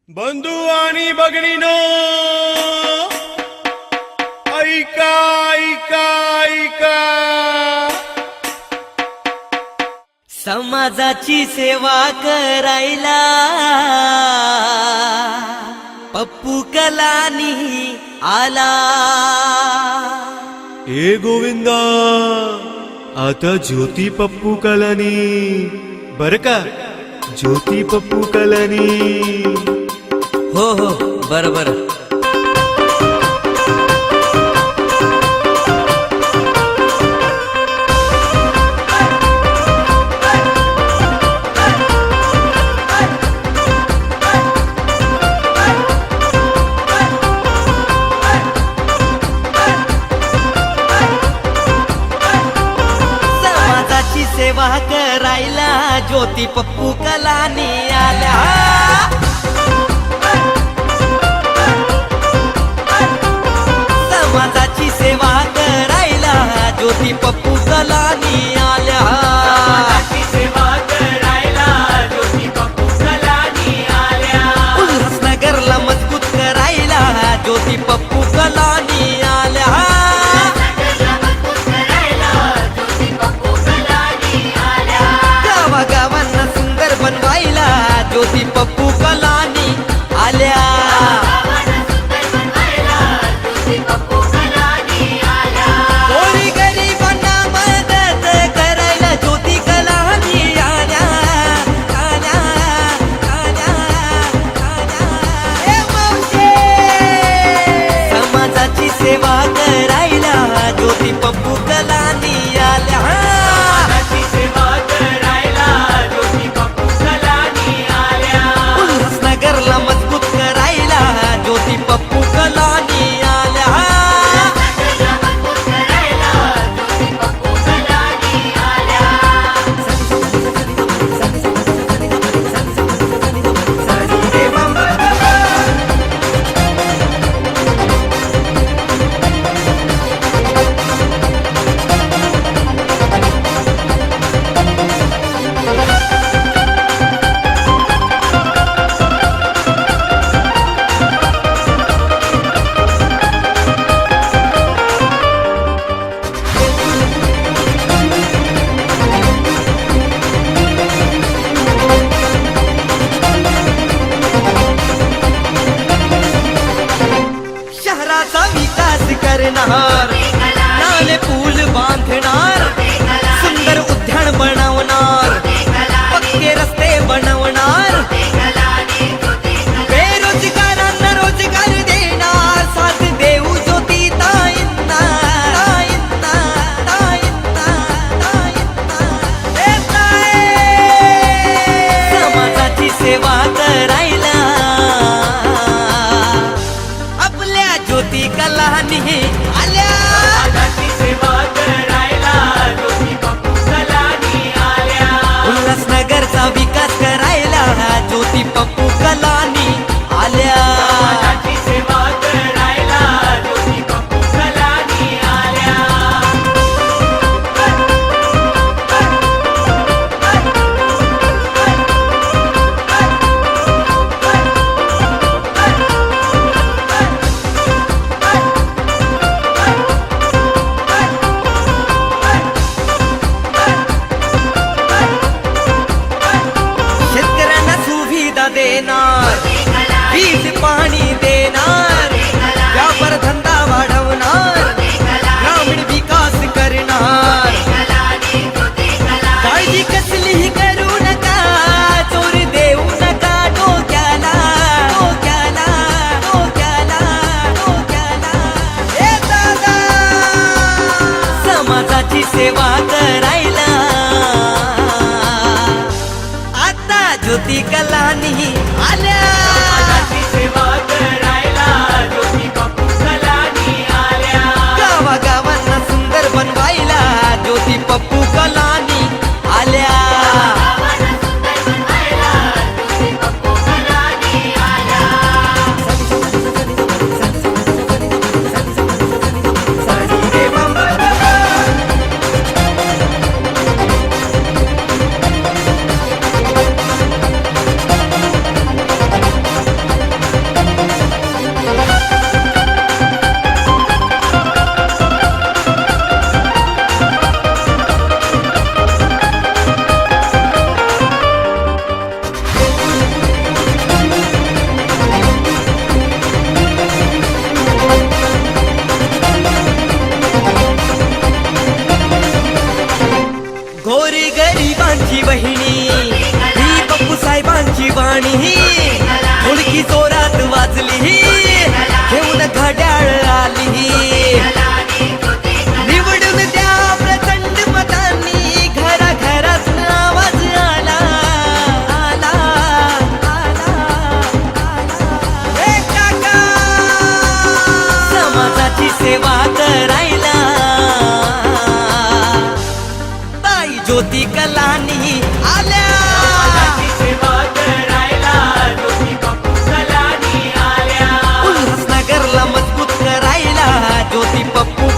बंधू आणि भगिनीनो, ऐका ऐका ऐका, समाजाची सेवा करायला पप्पू कलानी आला। ए गोविंदा, आता ज्योती पप्पू कलानी बर का, ज्योती पप्पू कलानी। हो हो, बरोबर। समाजाची सेवा करायला ज्योती पप्पू कलानी आल्या। समाजाची सेवा करायला ज्योती पप्पू कलानी आल्या। समाजाची सेवा करायला ज्योती पप्पू कलानी आल्या। उल्हासनगरला मजबूत करायला ज्योती पप्पू कलानी आल्या। गावागावांना सुंदर बनवायला ज्योती पप्पू कलानी आल्या। गोरी गरिबांना मदत करायला ज्योती कलानी आल्या। आल्या, आल्या, आल्या। ए मावशे, समाजाची सेवा करायला ज्योती पप्पू कलानी आल्या। उल्हासनगरला मजबूत करायला ज्योती पप्पू कलानी आल्या। शहराचा विकास करणार, नाले पूल बांधणार, सुंदर उद्यान बनवणार, पक्के रस्ते बनवणार, बेरोजगारांना रोजगार देणार, साथ देऊ ज्योती ताईंना, ताईंना, ताईंना, ताईंना। ए ताई, समाजाची सेवा करायला आपल्या ज्योती कलानी आल्या। उल्हासनगरचा विकास करायला ज्योती पप्पू कलानी आल्या। शेतकऱ्यांना सुविधा देणार, वीज पाणी देणार, व्यापार धंदा वाढवणार, ग्रामीण विकास करणार। काळजी कसलीही करू नका, चोर देऊ नका डोक्याला, डोक्याला, डोक्याला, डोक्याला। ए दादा, समाजाची सेवा करायला आता ज्योती कलानी आल्या। पप्पू